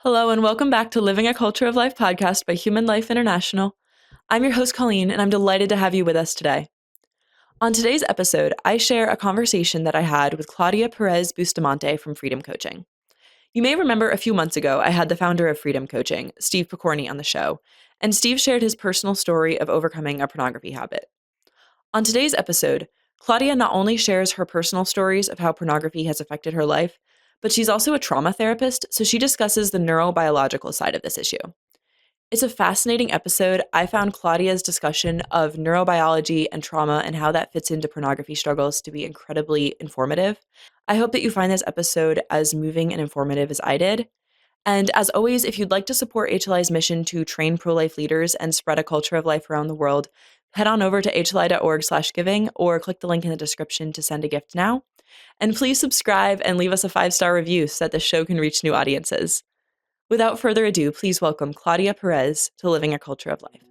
Hello, and welcome back to Living a Culture of Life podcast by Human Life International. I'm your host, Colleen, and I'm delighted to have you with us today. On today's episode, I share a conversation that I had with Claudia Perez Bustamante from Freedom Coaching. You may remember a few months ago, I had the founder of Freedom Coaching, Steve Picorni, on the show, and Steve shared his personal story of overcoming a pornography habit. On today's episode, Claudia not only shares her personal stories of how pornography has affected her life, but she's also a trauma therapist, so she discusses the neurobiological side of this issue. It's a fascinating episode. I found Claudia's discussion of neurobiology and trauma and how that fits into pornography struggles to be incredibly informative. I hope that you find this episode as moving and informative as I did. And as always, if you'd like to support HLI's mission to train pro-life leaders and spread a culture of life around the world, head on over to hli.org/giving or click the link in the description to send a gift now. And please subscribe and leave us a 5-star review so that the show can reach new audiences. Without further ado, please welcome Claudia Perez to Living a Culture of Life.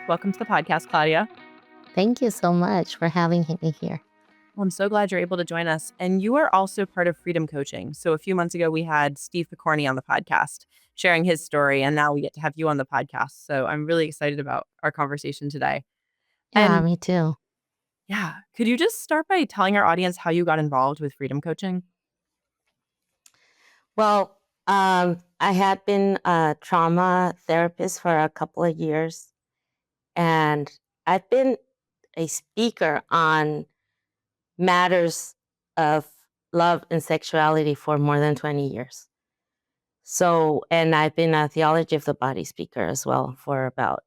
Welcome to the podcast, Claudia. Thank you so much for having me here. Well, I'm so glad you're able to join us. And you are also part of Freedom Coaching. So a few months ago, we had Steve Picorni on the podcast sharing his story, and now we get to have you on the podcast. So I'm really excited about our conversation today. Yeah, me too. Yeah. Could you just start by telling our audience how you got involved with Freedom Coaching? Well, I had been a trauma therapist for a couple of years, and I've been a speaker on matters of love and sexuality for more than 20 years. So, and I've been a theology of the body speaker as well for about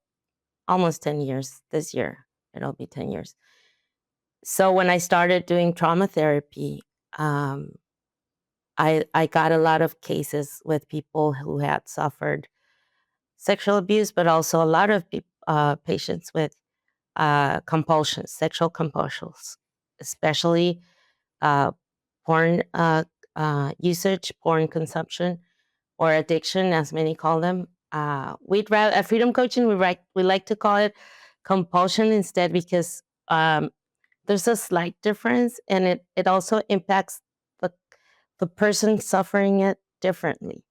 almost 10 years. This year, it'll be 10 years. So when I started doing trauma therapy, I got a lot of cases with people who had suffered sexual abuse, but also a lot of patients with compulsions, sexual compulsions, especially porn usage, porn consumption, or addiction, as many call them. We'd rather at Freedom Coaching, we like to call it compulsion instead because there's a slight difference, and it also impacts the person suffering it differently.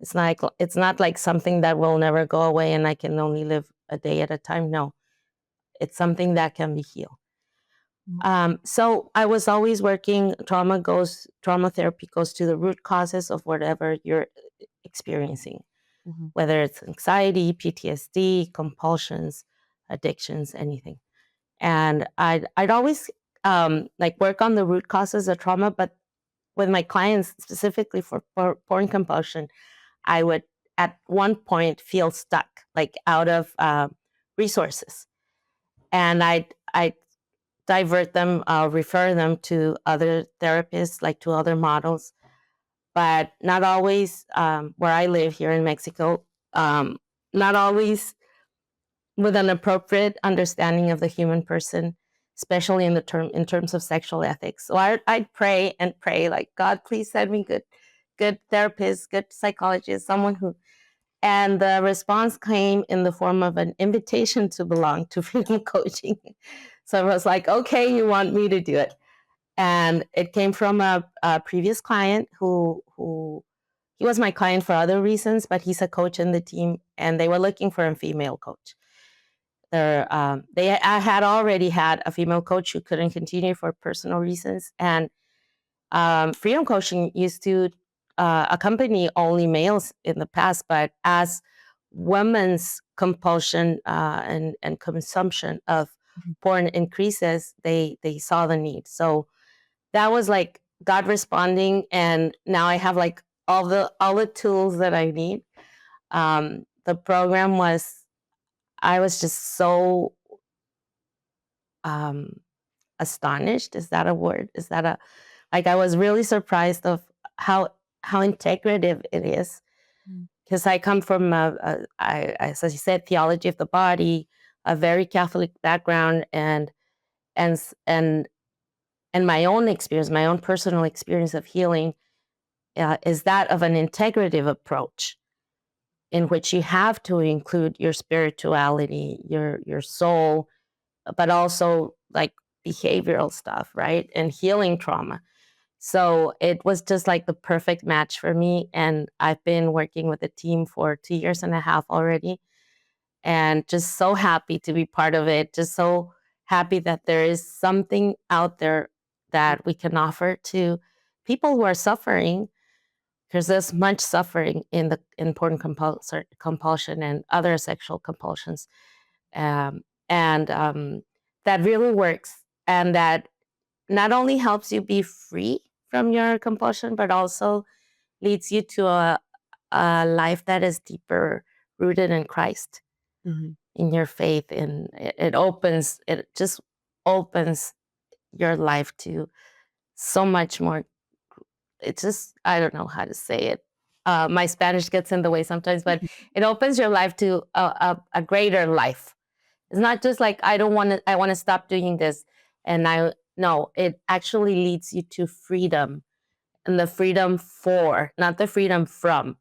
It's not like something that will never go away and I can only live a day at a time. No, it's something that can be healed. So I was always working. Trauma therapy goes to the root causes of whatever you're experiencing, whether it's anxiety, PTSD, compulsions, addictions, anything. And I'd always work on the root causes of trauma, but with my clients, specifically for porn compulsion, I would at one point feel stuck, like out of resources. And I'd divert them, refer them to other therapists, like to other models, but not always where I live here in Mexico, not always with an appropriate understanding of the human person, especially in terms of sexual ethics. So I'd pray and pray, like, God, please send me good therapist, good psychologist, someone who. And the response came in the form of an invitation to belong to Freedom Coaching. So I was like, okay, you want me to do it. And it came from a previous client who he was my client for other reasons, but he's a coach in the team, and they were looking for a female coach. I had already had a female coach who couldn't continue for personal reasons, and Freedom Coaching used to accompany only males in the past, but as women's compulsion and consumption of porn increases, they saw the need. So that was like God responding, and now I have like all the tools that I need. The program I was just so astonished. Is that a word? I was really surprised of how integrative it is, because I come from as I said, theology of the body, a very Catholic background, and my own experience, my own personal experience of healing is that of an integrative approach, in which you have to include your spirituality, your soul, but also like behavioral stuff, right? And healing trauma. So it was just like the perfect match for me. And I've been working with the team for 2.5 years already, and just so happy to be part of it. Just so happy that there is something out there that we can offer to people who are suffering, because there's much suffering in the important compulsion and other sexual compulsions. Um, and that really works. And that not only helps you be free from your compulsion, but also leads you to a life that is deeper rooted in Christ, Mhm. in your faith. And it just opens your life to so much more. It's just, I don't know how to say it. My Spanish gets in the way sometimes, but it opens your life to a greater life. It's not just like, I want to stop doing this. And no, it actually leads you to freedom, and the freedom for, not the freedom from.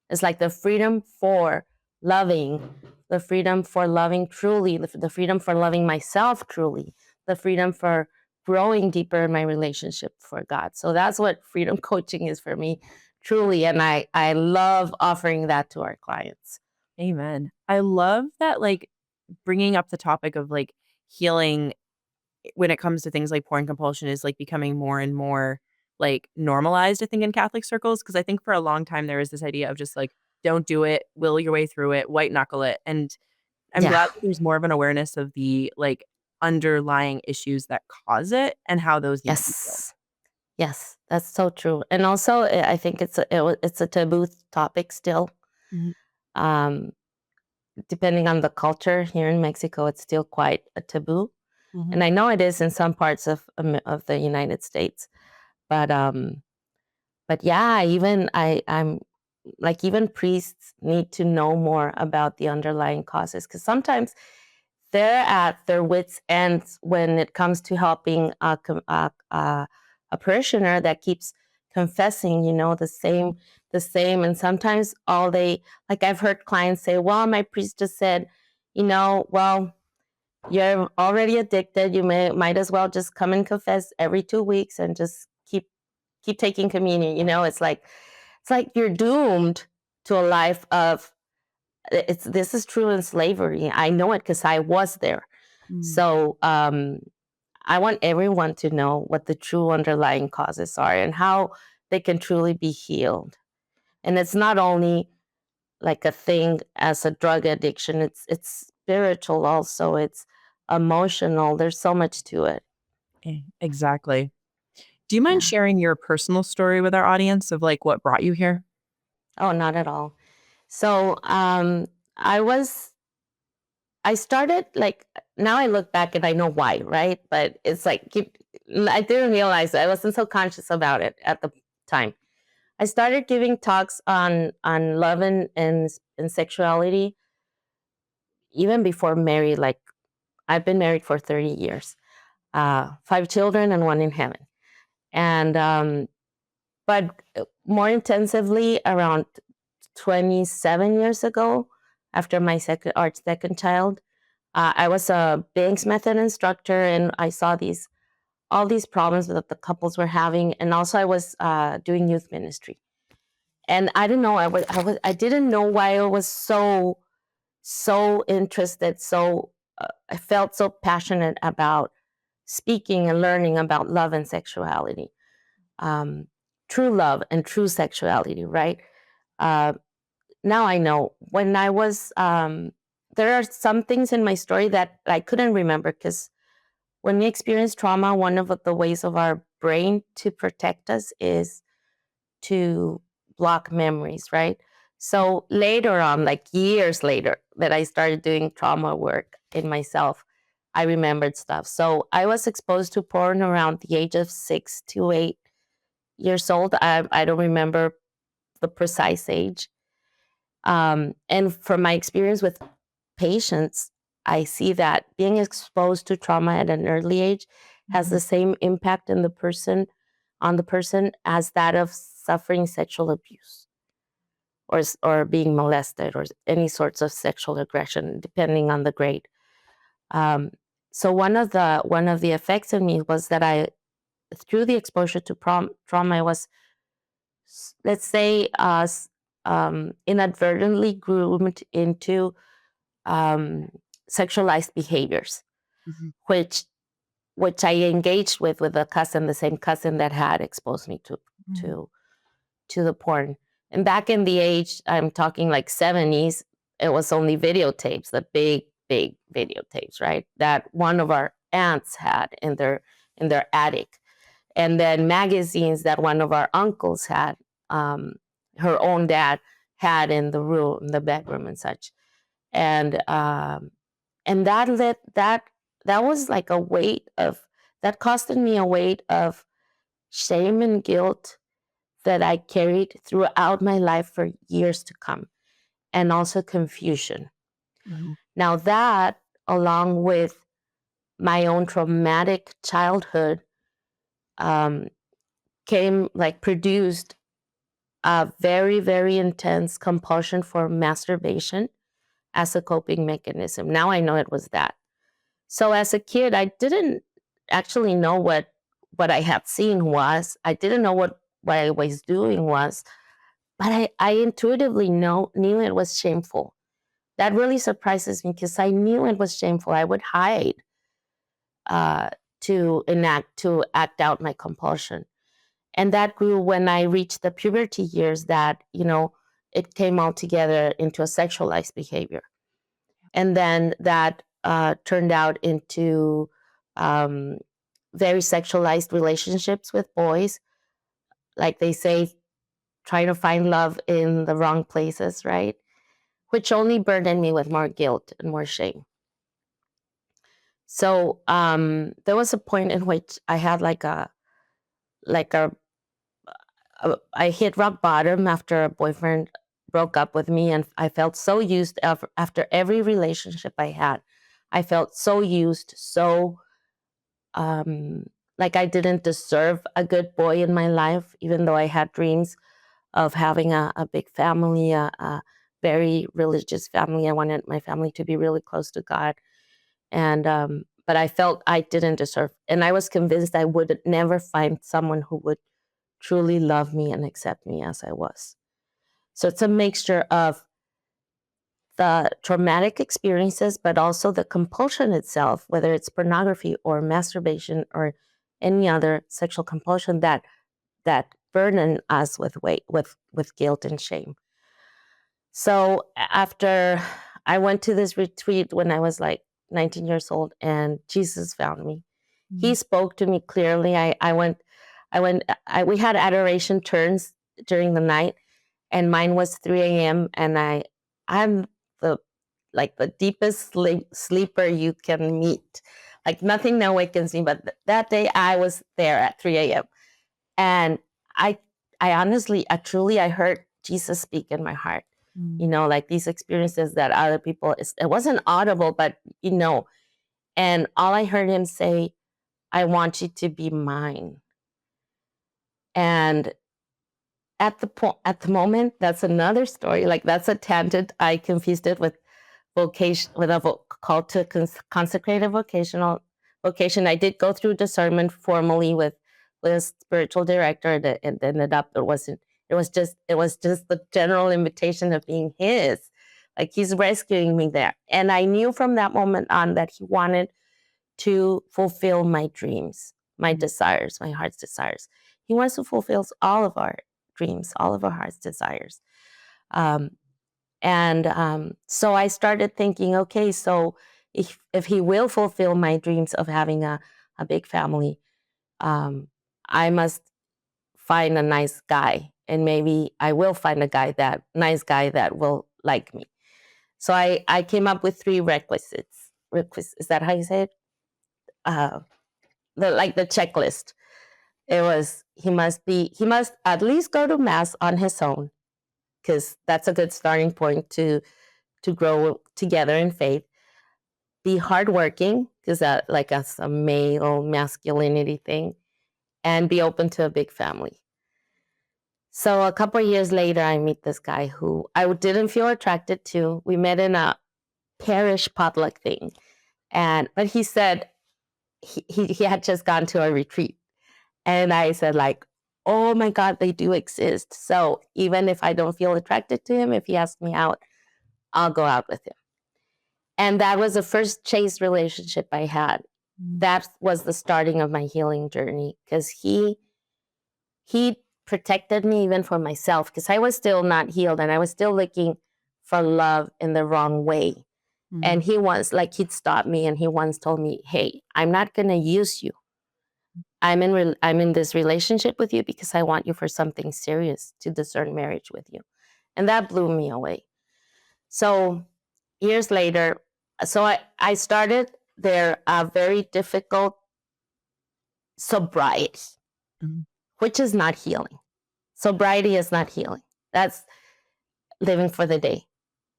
It's like the freedom for loving, the freedom for loving truly, the freedom for loving myself truly, the freedom for growing deeper in my relationship for God. So that's what freedom coaching is for me, truly. And I love offering that to our clients. Amen. I love that, like, bringing up the topic of, like, healing when it comes to things like porn compulsion is, like, becoming more and more, like, normalized, I think, in Catholic circles, because I think for a long time there was this idea of just, like, don't do it, will your way through it, white knuckle it, and I'm Yeah. glad that there's more of an awareness of the, like, underlying issues that cause it and how those need to be healed. Yes. Yes, that's so true. And also, I think it's a taboo topic still. Mhm, Um, Depending on the culture here in Mexico, it's still quite a taboo, mhm, and I know it is in some parts of the United States. But yeah, I'm like, even priests need to know more about the underlying causes, because sometimes they're at their wits' ends when it comes to helping a parishioner that keeps confessing, the same, and sometimes all they, like, I've heard clients say, "Well, my priest just said, well, you're already addicted. You might as well just come and confess every 2 weeks and just keep taking communion." It's like you're doomed to a life of, this is true in slavery. I know it because I was there. mm, So I want everyone to know what the true underlying causes are and how they can truly be healed. And it's not only like a thing as a drug addiction, it's spiritual also, it's emotional. There's so much to it. exactly. Do you mind Yeah. sharing your personal story with our audience of, like, what brought you here? Oh, not at all. So I was I started, like, now I look back and I know why, right? But it's like, I didn't realize it. I wasn't so conscious about it at the time. I started giving talks on love and sexuality even before married. Like, I've been married for 30 years, 5 children and one in heaven. And but more intensively around 27 years ago, after my second child, I was a Banks method instructor, and I saw all these problems that the couples were having, and also I was doing youth ministry. And I didn't know, I didn't know why I was so interested. So I felt so passionate about speaking and learning about love and sexuality, um, true love and true sexuality, right? Uh, Now I know, when I was, there are some things in my story that I couldn't remember, because when we experience trauma, one of the ways of our brain to protect us is to block memories, right? So later on, like years later, that I started doing trauma work in myself, I remembered stuff. So I was exposed to porn around the age of 6 to 8 years old. I don't remember the precise age. And from my experience with patients, I see that being exposed to trauma at an early age has Mhm. the same impact on the person as that of suffering sexual abuse, or being molested, or any sorts of sexual aggression, depending on the grade. Um, So one of the effects on me was that through the exposure to trauma, I was, let's say, inadvertently groomed into sexualized behaviors, Mhm. which I engaged with a cousin, the same cousin that had exposed me to to the porn. And back in the age, I'm talking like 70s, it was only videotapes, the big videotapes, right? That one of our aunts had in their attic. And then magazines that one of our uncles had, her own dad had in the room, the bedroom and such. And that that was like a weight of that costed me a weight of shame and guilt that I carried throughout my life for years to come, and also confusion. Mhm. Now, that, along with my own traumatic childhood, um, produced a very, very intense compulsion for masturbation as a coping mechanism. Now I know it was that. So as a kid, I didn't actually know what I had seen was. I didn't know what I was doing was, but I intuitively knew it was shameful. That really surprises me because I knew it was shameful. I would hide uh, to act out my compulsion, and that grew when I reached the puberty years. That it came all together into a sexualized behavior, and then that turned out into um, very sexualized relationships with boys. Like they say, trying to find love in the wrong places, right? Which only burdened me with more guilt and more shame. So there was a point in which I had like I hit rock bottom after a boyfriend broke up with me, and I felt so used after every relationship I had. I felt so used, so um, like I didn't deserve a good boy in my life, even though I had dreams of having a big family, a very religious family. I wanted my family to be really close to God. And but I felt I didn't deserve, and I was convinced I would never find someone who would truly love me and accept me as I was. So it's a mixture of the traumatic experiences, but also the compulsion itself, whether it's pornography or masturbation or any other sexual compulsion that burden us with weight, with guilt and shame. So after I went to this retreat when I was like 19 years old, and Jesus found me. He Mhm. spoke to me clearly. We had adoration turns during the night, and mine was 3 a.m. And I'm the the deepest sleeper you can meet. Like nothing now wakens me, but that day I was there at 3 a.m. And I I honestly, I heard Jesus speak in my heart. Mm. Like these experiences that other people, it wasn't audible, but and all I heard him say, I want you to be mine. And at the moment, that's another story. Like that's a tangent. I confused it with vocation, with a call to consecrate a vocational vocation. I did go through discernment formally with a spiritual director, that it ended up it wasn't. It was just the general invitation of being his. Like he's rescuing me there, and I knew from that moment on that he wanted to fulfill my dreams, my Mm. desires, my heart's desires. He wants to fulfill all of our dreams, all of our heart's desires. Um, and so I started thinking, okay, so if he will fulfill my dreams of having a big family, um, I must find a nice guy. And maybe I will find a nice guy that will like me. So I came up with three requisites. Is that how you say it? Uh, the checklist. It was he must at least go to mass on his own, because that's a good starting point to grow together in faith. Be hardworking, because that's a male masculinity thing, and be open to a big family. So a couple of years later, I meet this guy who I didn't feel attracted to. We met in a parish potluck thing, But he said he had just gone to a retreat. And I said, like, oh my God, they do exist. So even if I don't feel attracted to him, if he asks me out, I'll go out with him. And that was the first chaste relationship I had. That was the starting of my healing journey, because he protected me even for myself, because I was still not healed and I was still looking for love in the wrong way. And he once, like, he'd stopped me and he once told me, hey, I'm not going to use you. I'm in this relationship with you because I want you for something serious, to discern marriage with you. And that blew me away. So years later, I started there a very difficult sobriety, which is not healing. Sobriety is not healing. That's living for the day,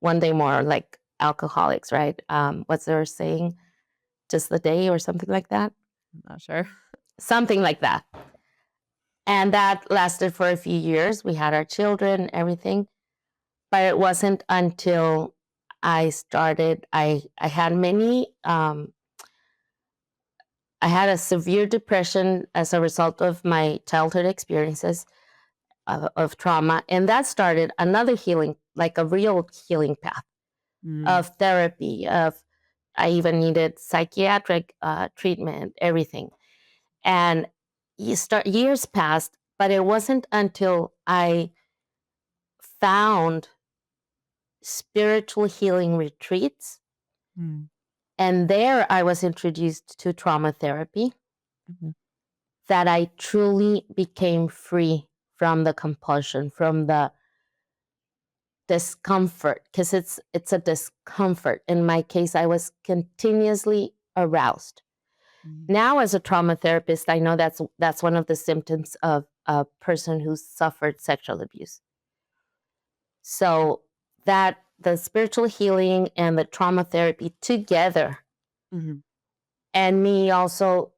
one day more, like alcoholics, right? What's their saying? Just the day or something like that? I'm not sure. Something like that. And that lasted for a few years. We had our children, everything. But it wasn't until I started, I had I had a severe depression as a result of my childhood experiences of trauma. And that started another healing, like a real healing path of therapy, I even needed psychiatric treatment, everything. And years passed, but it wasn't until I found spiritual healing retreats. And there I was introduced to trauma therapy, that I truly became free from the compulsion, from the discomfort, because it's a discomfort. In my case, I was continuously aroused. Now, as a trauma therapist, I know that's one of the symptoms of a person who suffered sexual abuse. So that the spiritual healing and the trauma therapy together, and me also,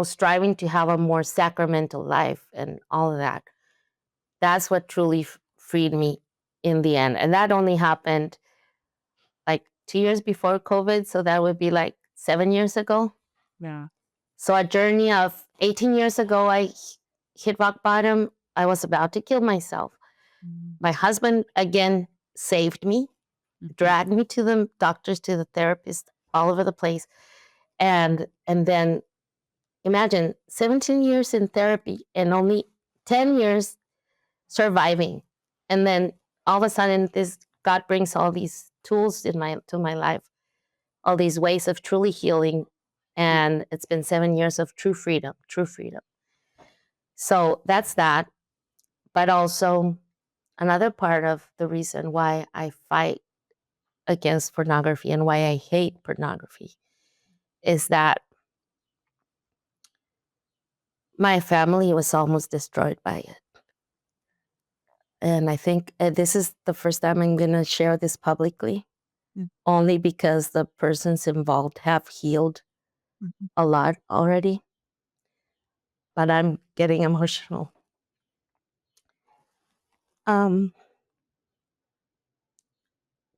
striving to have a more sacramental life and all of that, that's what truly freed me in the end. And that only happened like 2 years before COVID. So that would be like 7 years ago. Yeah. So a journey of 18 years ago, I hit rock bottom. I was about to kill myself. My husband, again, saved me, dragged me to the doctors, to the therapist, all over the place. And then imagine 17 years in therapy and only 10 years surviving. And then all of a sudden, God brings all these tools to my life, all these ways of truly healing. And it's been 7 years of true freedom, true freedom. So that's that. But also, another part of the reason why I fight against pornography and why I hate pornography is that my family was almost destroyed by it. And I think this is the first time I'm going to share this publicly, only because the persons involved have healed a lot already. But I'm getting emotional.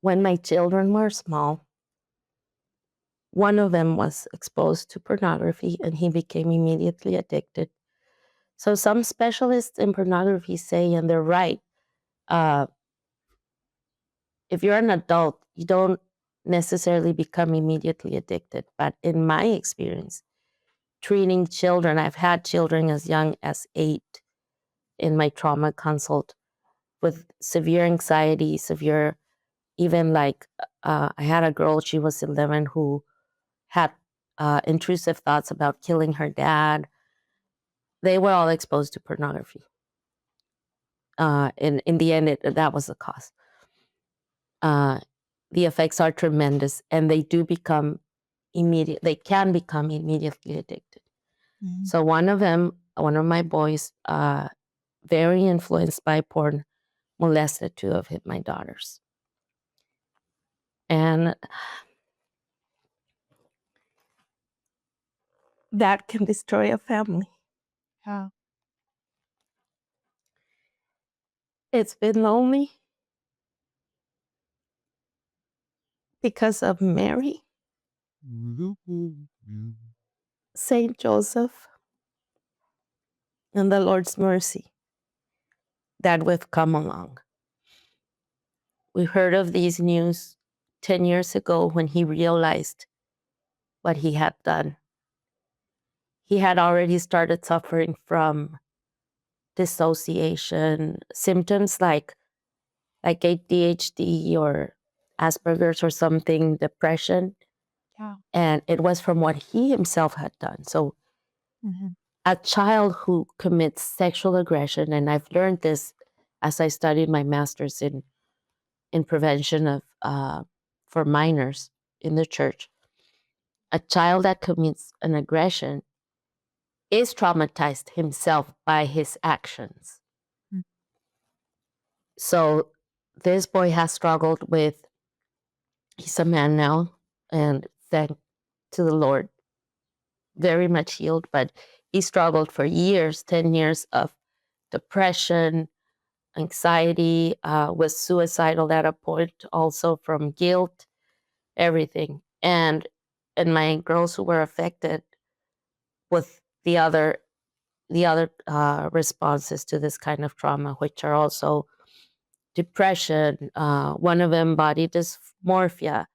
When my children were small, one of them was exposed to pornography and he became immediately addicted. So some specialists in pornography say, and they're right, if you're an adult, you don't necessarily become immediately addicted. But in my experience, treating children, I've had children as young as 8 in my trauma consult with severe anxiety, even like I had a girl, she was 11, who had intrusive thoughts about killing her dad. They were all exposed to pornography. In the end, that was the cause. The effects are tremendous, and they do become immediate. They can become immediately addicted. So one of my boys, very influenced by porn, molested 2 of my daughters, and that can destroy a family. Yeah. It's been lonely because of Mary, Saint Joseph, and the Lord's mercy that we've come along. We heard of these news 10 years ago when he realized what he had done. He had already started suffering from dissociation symptoms like ADHD or Asperger's or something, depression. Yeah. And it was from what he himself had done. So a child who commits sexual aggression, and I've learned this as I studied my master's in prevention of for minors in the church. A child that commits an aggression is traumatized himself by his actions. So this boy has struggled with, he's a man now, and thank to the Lord, very much healed, but he struggled for years, 10 years of depression, anxiety, was suicidal at a point, also from guilt, everything. And my girls who were affected with the other responses to this kind of trauma, which are also depression, one of them body dysmorphia,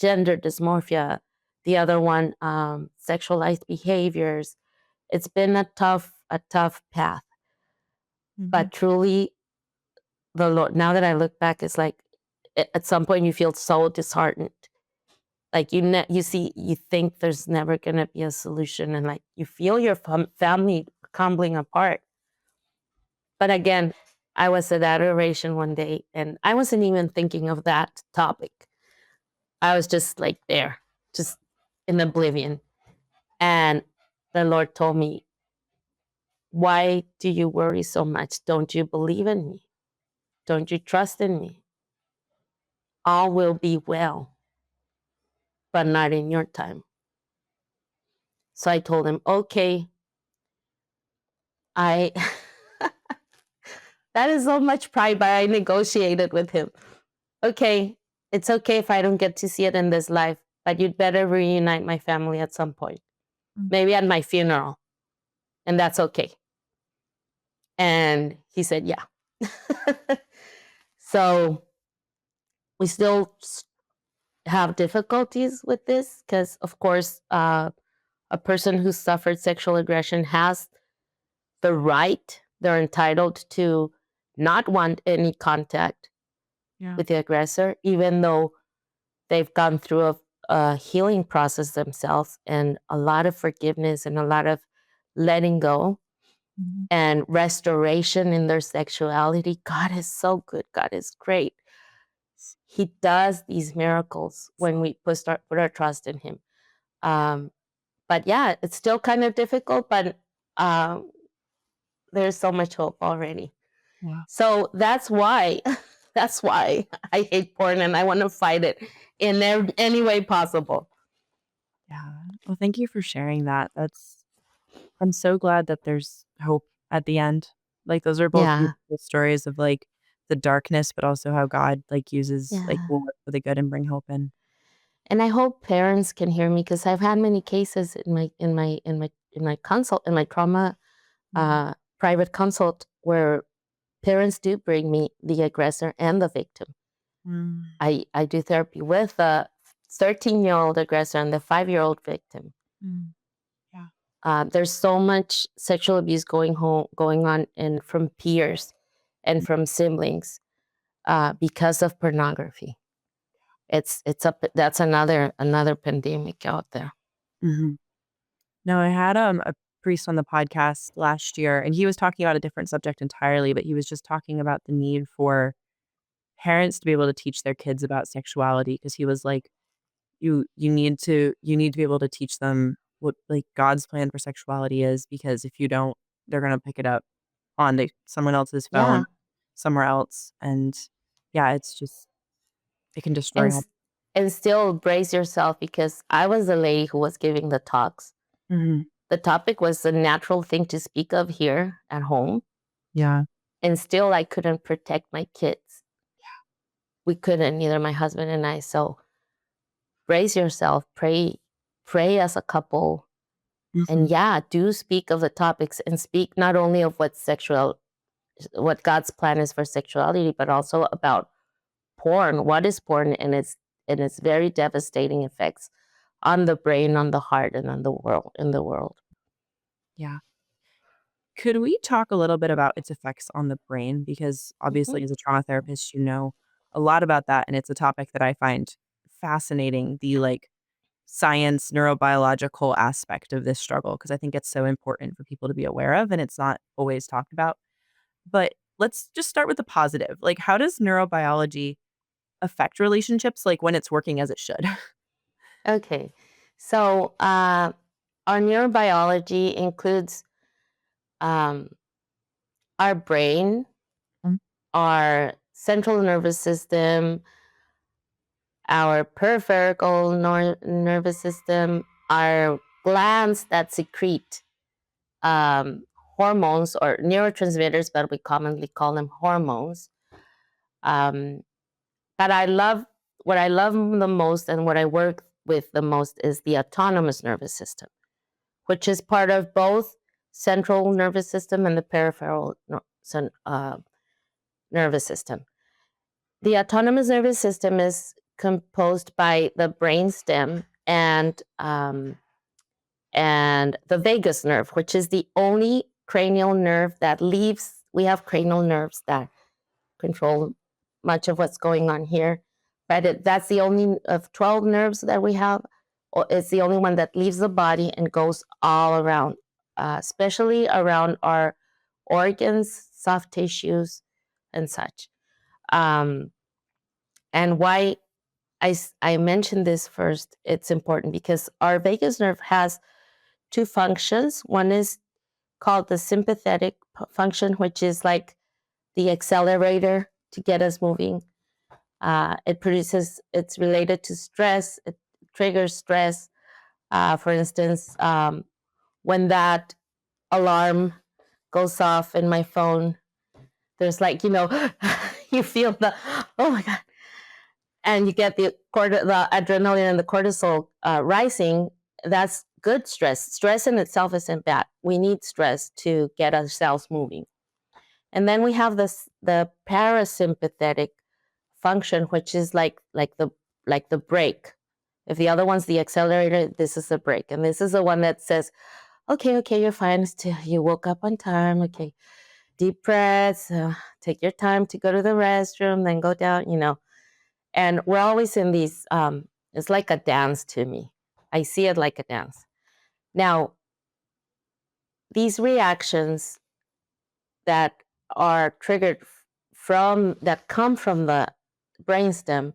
gender dysmorphia, the other one sexualized behaviors. It's been a tough path. But truly, the Lord, now that I look back, it's like at some point you feel so disheartened. Like you think there's never going to be a solution, and like you feel your family crumbling apart. But again, I was at adoration one day, and I wasn't even thinking of that topic. I was just like there, just in oblivion. And the Lord told me, "Why do you worry so much? Don't you believe in me? Don't you trust in me? All will be well, but not in your time." So I told him, "Okay, I." That is so much pride, but I negotiated with him. "Okay, it's okay if I don't get to see it in this life, but you'd better reunite my family at some point, maybe at my funeral, and that's okay." And he said, "Yeah." So we still have difficulties with this because, of course, a person who suffered sexual aggression has the right, they're entitled to not want any contact with the aggressor, even though they've gone through a healing process themselves and a lot of forgiveness and a lot of letting go and restoration in their sexuality. God is so good. God is great. He does these miracles when we put our trust in him. But yeah, it's still kind of difficult, but there's so much hope already. Yeah. So that's why I hate porn and I want to fight it in any way possible. Yeah. Well, thank you for sharing that. I'm so glad that there's hope at the end. Like those are both Yeah. beautiful stories of like the darkness, but also how God like uses like Yeah. will work for the good and bring hope in. And I hope parents can hear me because I've had many cases in my consult, in my trauma private consult, where parents do bring me the aggressor and the victim. I do therapy with a 13-year-old aggressor and the 5-year-old victim. Yeah. There's so much sexual abuse going on, and from peers and from siblings because of pornography. That's another pandemic out there. No, I had a priest on the podcast last year, and he was talking about a different subject entirely, but he was just talking about the need for parents to be able to teach their kids about sexuality because he was like, you need to be able to teach them what like God's plan for sexuality is, because if you don't, they're gonna pick it up on someone else's phone Yeah. somewhere else, and yeah, it's just it can destroy. And still brace yourself, because I was the lady who was giving the talks. The topic was a natural thing to speak of here at home. Yeah. And still I couldn't protect my kids. We couldn't, neither my husband and I. So brace yourself, pray as a couple, and do speak of the topics, and speak not only of what God's plan is for sexuality, but also about porn. What is porn, and its very devastating effects on the brain, on the heart, and on the world. Yeah. Could we talk a little bit about its effects on the brain? Because obviously, as a trauma therapist, you know a lot about that, and it's a topic that I find fascinating, the science, neurobiological aspect of this struggle, because I think it's so important for people to be aware of, and it's not always talked about. But let's just start with the positive. Like, how does neurobiology affect relationships, like, when it's working as it should? Okay, so our neurobiology includes um, our brain, Mm. our central nervous system, our peripheral nervous system, our glands that secrete hormones or neurotransmitters, but we commonly call them hormones. But what I love the most and what I work with the most is the autonomous nervous system, which is part of both central nervous system and the peripheral nervous system. The autonomous nervous system is composed by the brainstem and the vagus nerve, which is the only cranial nerve that leaves. We have cranial nerves that control much of what's going on here, but that's the only of 12 nerves that we have. It's the only one that leaves the body and goes all around, especially around our organs, soft tissues, and such. And why I mentioned this first, it's important because our vagus nerve has two functions. One is called the sympathetic function, which is like the accelerator to get us moving. It's related to stress. It triggers stress. For instance, when that alarm goes off in my phone, there's you feel oh my God. And you get the adrenaline and the cortisol rising. That's good stress. Stress in itself isn't bad. We need stress to get ourselves moving. And then we have the parasympathetic function, which is like the brake. If the other one's the accelerator, this is the brake. And this is the one that says, okay, you're fine. You woke up on time. Okay, deep breaths. Take your time to go to the restroom, then go down, And we're always in these, it's like a dance to me. I see it like a dance. Now, these reactions that are triggered that come from the brainstem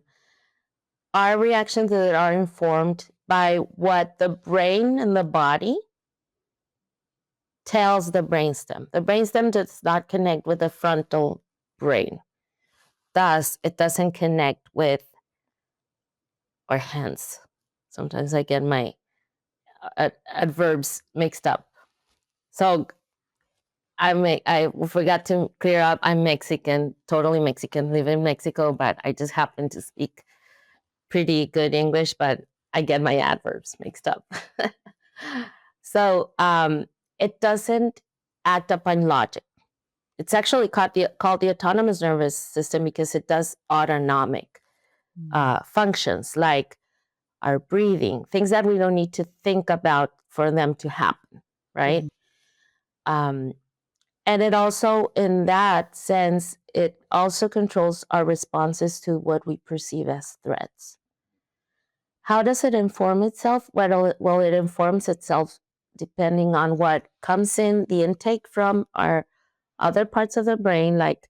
are reactions that are informed by what the brain and the body tells the brainstem. The brainstem does not connect with the frontal brain. Thus, it doesn't connect with our hands. Sometimes I get my adverbs mixed up. So I forgot to clear up. I'm Mexican, totally Mexican, live in Mexico, but I just happen to speak pretty good English, but I get my adverbs mixed up. So it doesn't act upon logic. It's actually called the autonomous nervous system because it does autonomic functions like our breathing, things that we don't need to think about for them to happen, right? And it also, in that sense, it also controls our responses to what we perceive as threats. How does it inform itself? Well, it informs itself depending on what comes in, the intake from our other parts of the brain, like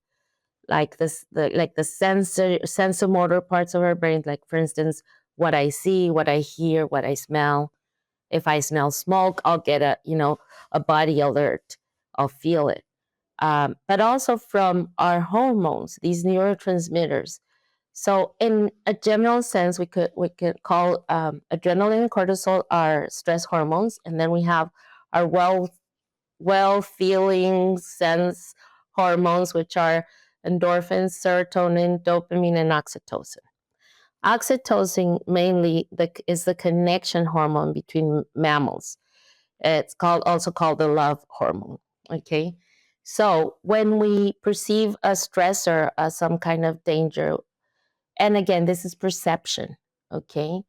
the sensomotor parts of our brain, like for instance, what I see, what I hear, what I smell. If I smell smoke, I'll get a body alert. I'll feel it. But also from our hormones, these neurotransmitters. So, in a general sense, we could call adrenaline and cortisol our stress hormones, and then we have our well feeling sense hormones, which are endorphins, serotonin, dopamine, and oxytocin. Oxytocin mainly is the connection hormone between mammals. It's also called the love hormone. Okay. So when we perceive a stressor as some kind of danger, and again, this is perception. Okay.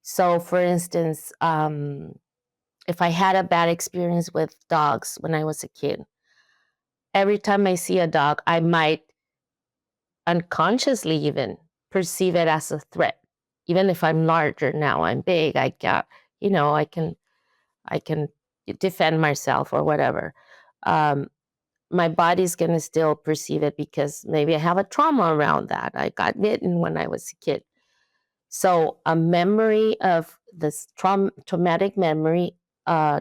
So for instance, if I had a bad experience with dogs when I was a kid, every time I see a dog, I might unconsciously even perceive it as a threat. Even if I'm larger now, I'm big, I can defend myself or whatever. Um, my body's going to still perceive it because maybe I have a trauma around that. I got bitten when I was a kid. So a memory of this traumatic memory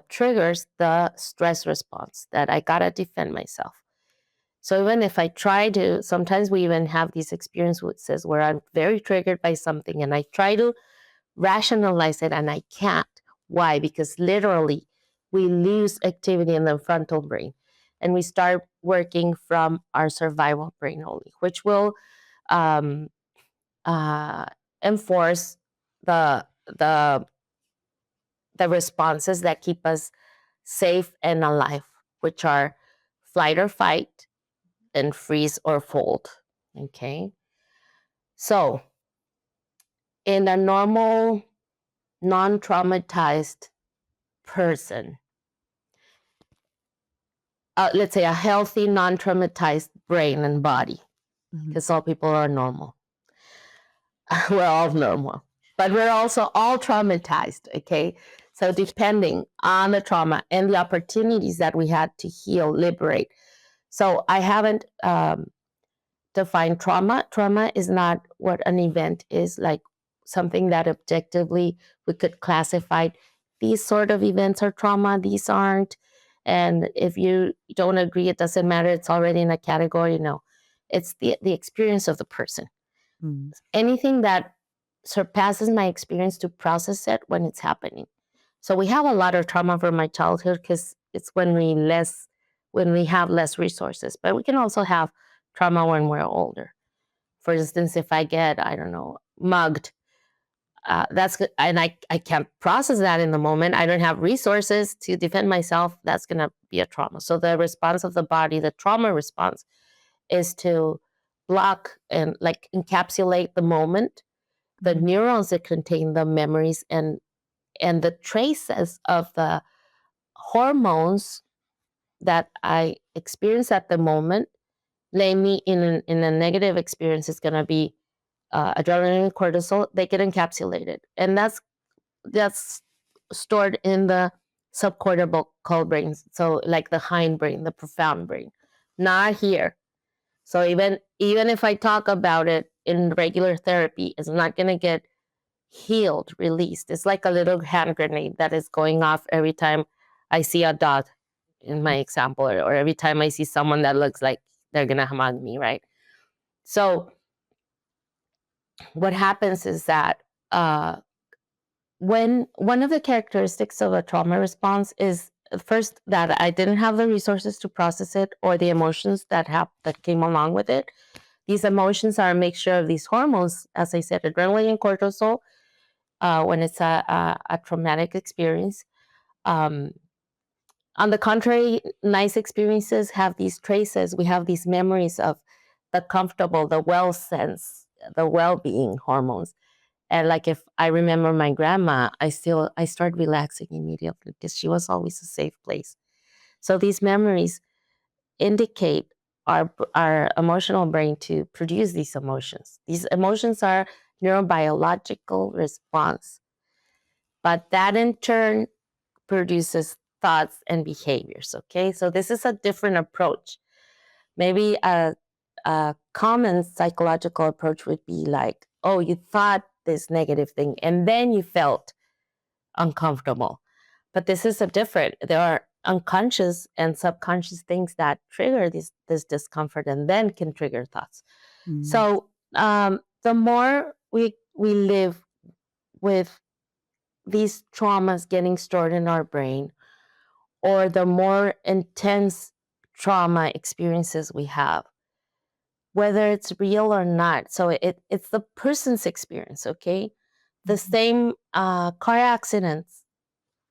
triggers the stress response that I got to defend myself. So even if I try to, sometimes we even have these experiences where I'm very triggered by something and I try to rationalize it and I can't. Why? Because literally we lose activity in the frontal brain and we start working from our survival brain only, which will um, enforce the the the responses that keep us safe and alive, which are flight or fight and freeze or fold. Okay. So in a normal, non-traumatized person, let's say a healthy, non-traumatized brain and body, because all people are normal. We're all normal, but we're also all traumatized, okay? So depending on the trauma and the opportunities that we had to heal, liberate. So I haven't defined trauma. Trauma is not what an event is, like something that objectively we could classify. These sort of events are trauma, these aren't. And if you don't agree, it doesn't matter. It's already in a category. No, it's the experience of the person. Anything that surpasses my experience to process it when it's happening. So we have a lot of trauma from my childhood because it's when we have less resources. But we can also have trauma when we're older. For instance, if I get, I don't know, mugged, that's good. And I can't process that in the moment. I don't have resources to defend myself. That's going to be a trauma. So the response of the body, the trauma response, is to block and like encapsulate the moment, the neurons that contain the memories and the traces of the hormones that I experience at the moment. Namely, in a negative experience, it's going to be adrenaline and cortisol. They get encapsulated, and that's stored in the subcortical brain. So, like the hindbrain, the profound brain, not here. So even if I talk about it in regular therapy, it's not going to get healed, released. It's like a little hand grenade that is going off every time I see a dog in my example, or every time I see someone that looks like they're going to mug me, right? So what happens is that when one of the characteristics of a trauma response is first that I didn't have the resources to process it or the emotions that came along with it. These emotions are a mixture of these hormones, as I said, adrenaline and cortisol, when it's a traumatic experience. On the contrary, nice experiences have these traces. We have these memories of the comfortable, the well sense, the well-being hormones. And like if I remember my grandma, I start relaxing immediately because she was always a safe place. So these memories indicate our emotional brain to produce these emotions. These emotions are neurobiological response, but that in turn produces thoughts and behaviors. Okay, so this is a different approach. Maybe a common psychological approach would be like, oh, you thought this negative thing and then you felt uncomfortable. But this is a different, there are unconscious and subconscious things that trigger this discomfort and then can trigger thoughts. So the more we live with these traumas getting stored in our brain, or the more intense trauma experiences we have, whether it's real or not. So it's the person's experience, okay? The same car accidents,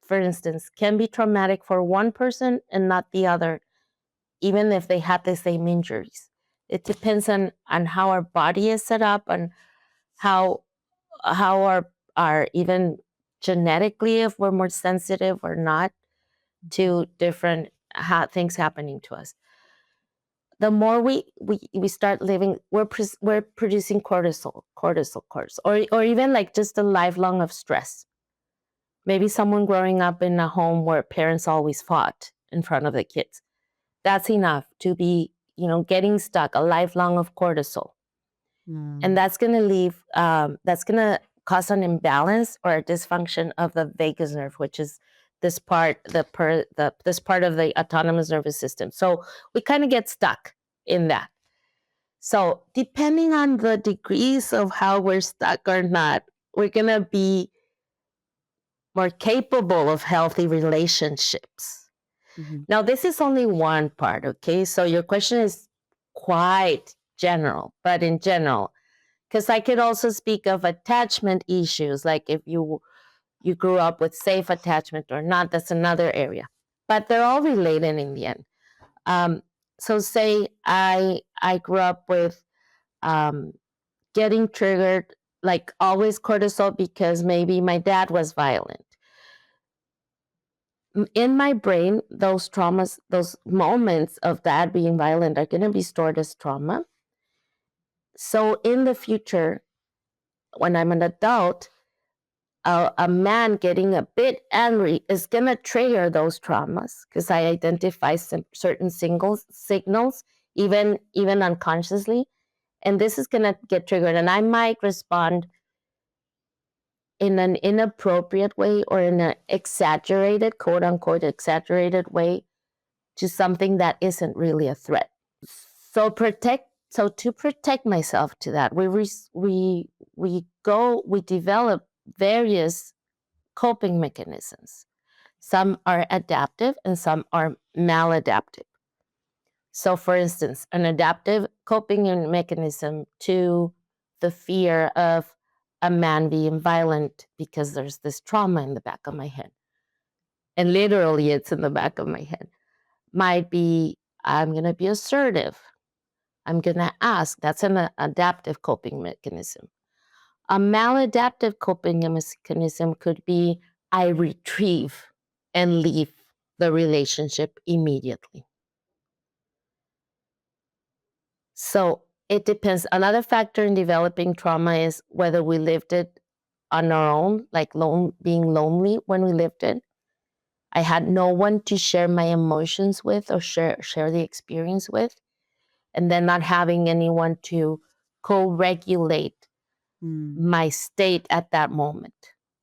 for instance, can be traumatic for one person and not the other, even if they had the same injuries. It depends on how our body is set up and how our even genetically, if we're more sensitive or not to different things happening to us. The more we start living, we're producing cortisol, or even like just a lifelong of stress. Maybe someone growing up in a home where parents always fought in front of the kids. That's enough to be, getting stuck, a lifelong of cortisol. And that's going to that's going to cause an imbalance or a dysfunction of the vagus nerve, which is this part, this part of the autonomous nervous system. So we kind of get stuck in that. So depending on the degrees of how we're stuck or not, we're going to be more capable of healthy relationships. Now, this is only one part, okay? So your question is quite general, but in general, because I could also speak of attachment issues, like if you grew up with safe attachment or not, that's another area. But they're all related in the end. So say I grew up with getting triggered, like always cortisol, because maybe my dad was violent. In my brain, those traumas, those moments of dad being violent are going to be stored as trauma. So in the future, when I'm an adult, a man getting a bit angry is going to trigger those traumas because I identify some certain signals, even unconsciously. And this is going to get triggered. And I might respond in an inappropriate way or in an exaggerated, quote unquote, exaggerated way to something that isn't really a threat. So to protect myself to that, we develop various coping mechanisms. Some are adaptive and some are maladaptive. So for instance, an adaptive coping mechanism to the fear of a man being violent because there's this trauma in the back of my head. And literally it's in the back of my head. Might be, I'm going to be assertive. I'm going to ask. That's an adaptive coping mechanism. A maladaptive coping mechanism could be, I retrieve and leave the relationship immediately. So it depends. Another factor in developing trauma is whether we lived it on our own, like being lonely when we lived it. I had no one to share my emotions with or share the experience with, and then not having anyone to co-regulate my state at that moment.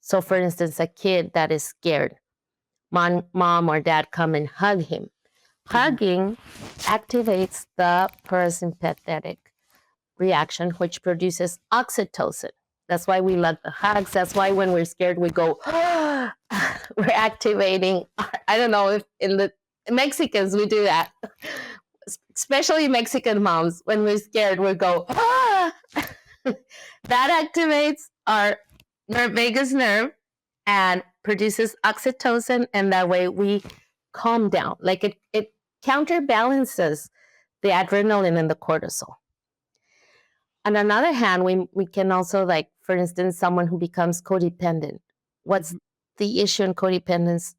So for instance, a kid that is scared, mom or dad come and hug him. Hugging activates the parasympathetic reaction, which produces oxytocin. That's why we love the hugs. That's why when we're scared, we go, we're activating. I don't know if in the Mexicans, we do that. Especially Mexican moms, when we're scared, we go, ah! That activates our vagus nerve and produces oxytocin, and that way we calm down. Like it counterbalances the adrenaline and the cortisol. On another hand, we can also, like, for instance, someone who becomes codependent. What's the issue in codependence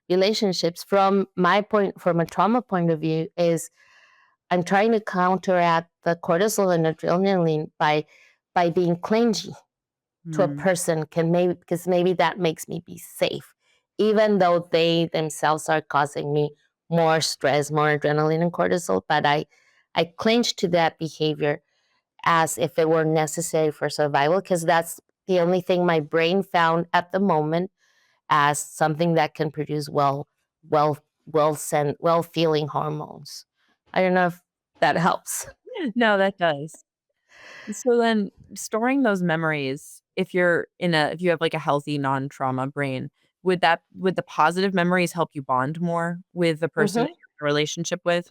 relationships? From a trauma point of view, is I'm trying to counteract the cortisol and adrenaline by being clingy to a person, because maybe that makes me be safe, even though they themselves are causing me more stress, more adrenaline and cortisol. But I clinch to that behavior as if it were necessary for survival, because that's the only thing my brain found at the moment as something that can produce well-feeling hormones. I don't know if that helps. No, that does. So then storing those memories, if you have like a healthy non-trauma brain, would the positive memories help you bond more with the person that you're in a relationship with?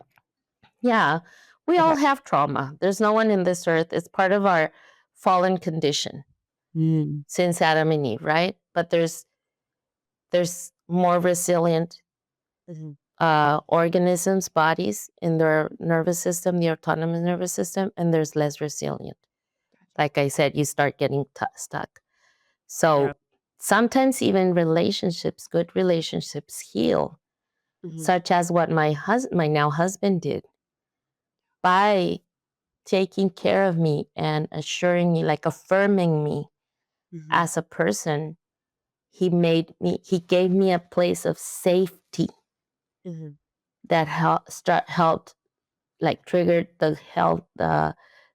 Yeah. We all Okay. have trauma. There's no one in this earth. It's part of our fallen condition Mm. since Adam and Eve, right? But there's more resilient Mhm. organisms, bodies in their nervous system, the autonomous nervous system, and there's less resilient. Like I said, you start getting stuck. So Yep. sometimes even relationships, good relationships, heal, Mhm. such as what my now husband did by taking care of me and assuring me, like affirming me Mhm. as a person. He gave me a place of safety Mhm. that helped, like triggered the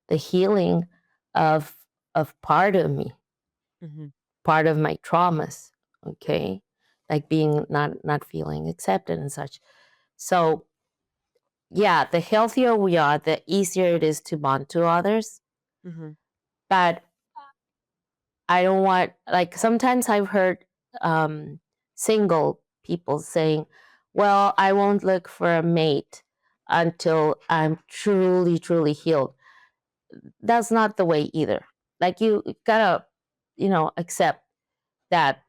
healing of part of me, Mhm. part of my traumas. Okay, like being not feeling accepted and such. So yeah, the healthier we are, the easier it is to bond to others. Mhm. But I don't want, like, sometimes I've heard single people saying, well, I won't look for a mate until I'm truly, truly healed. That's not the way either. Like, you gotta, accept that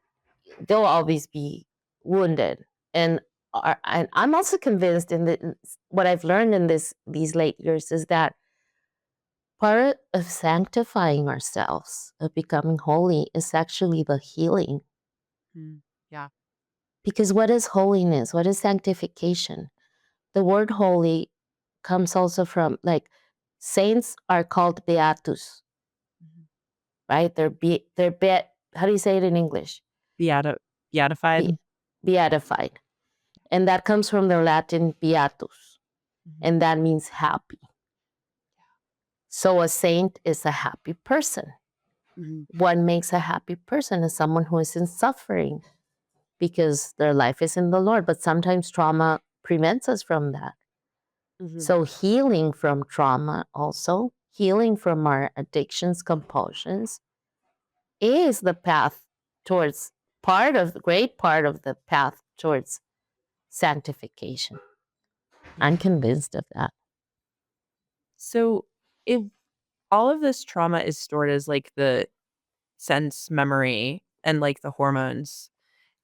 they'll always be wounded. And I'm also convinced what I've learned in these late years is that part of sanctifying ourselves, of becoming holy, is actually the healing. Mm. Yeah. Because what is holiness? What is sanctification? The word holy comes also from, like, saints are called beatus, Mhm. right? How do you say it in English? Beatified. Be, beatified. And that comes from the Latin beatus, Mhm. and that means happy. So a saint is a happy person. Mhm. What makes a happy person is someone who is in suffering because their life is in the Lord. But sometimes trauma prevents us from that. Mhm. So healing from trauma, also healing from our addictions, compulsions, is the path towards great part of the path towards sanctification. I'm Mhm. convinced of that. So, if all of this trauma is stored as like the sense memory and like the hormones,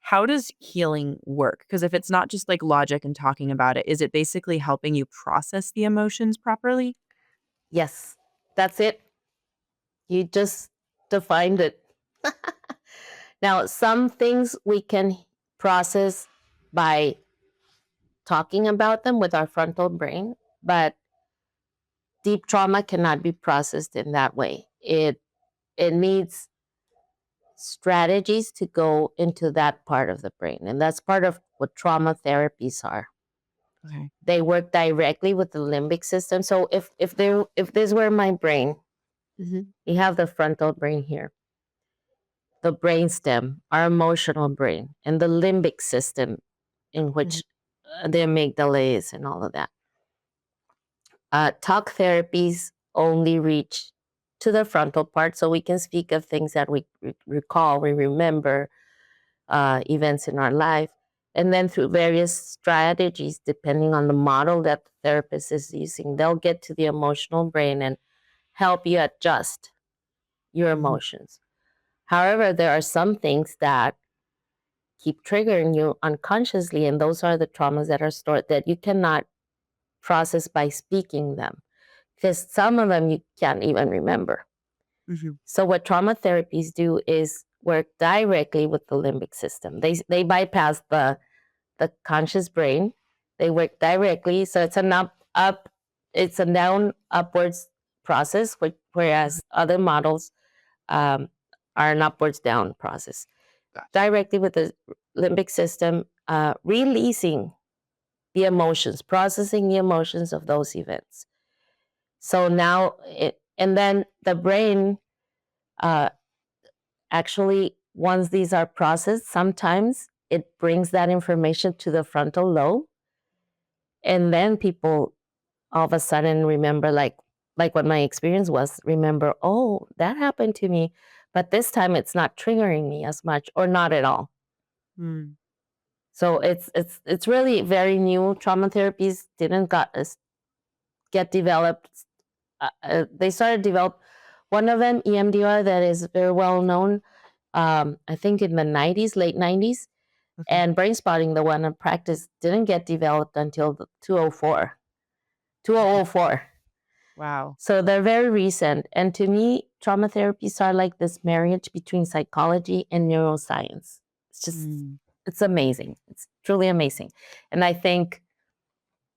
how does healing work? Because if it's not just like logic and talking about it, is it basically helping you process the emotions properly? Yes, that's it. You just defined it. Now, some things we can process by talking about them with our frontal brain, but deep trauma cannot be processed in that way. It needs strategies to go into that part of the brain, and that's part of what trauma therapies are. Okay. They work directly with the limbic system. So if this were my brain, Mhm. you have the frontal brain here, the brainstem, our emotional brain, and the limbic system, in Mhm. which the amygdala is, and all of that. Talk therapies only reach to the frontal part, so we can speak of things that we recall, we remember, events in our life. And then through various strategies, depending on the model that the therapist is using, they'll get to the emotional brain and help you adjust your Mhm. emotions. However, there are some things that keep triggering you unconsciously, and those are the traumas that are stored that you cannot process by speaking them, because some of them you can't even remember. Mhm. So what trauma therapies do is work directly with the limbic system. They bypass the conscious brain. They work directly, so it's an up it's a down upwards process, Mhm. whereas other models um, are an upwards down process. Gotcha. Directly with the limbic system, releasing the emotions, processing the emotions of those events. So now, and then the brain, uh, actually, once these are processed, sometimes it brings that information to the frontal lobe, and then people all of a sudden remember, like what my experience was. Remember, oh, that happened to me, but this time it's not triggering me as much, or not at all. Mm. So it's really very new. Trauma therapies didn't got us get developed. They started develop. One of them, EMDR, that is very well known. I think in the 90s, late 90s, Okay. and Brainspotting, the one in practice, didn't get developed until 2004. Wow. So they're very recent. And to me, trauma therapies are like this marriage between psychology and neuroscience. It's just, it's amazing. It's truly amazing. And I think,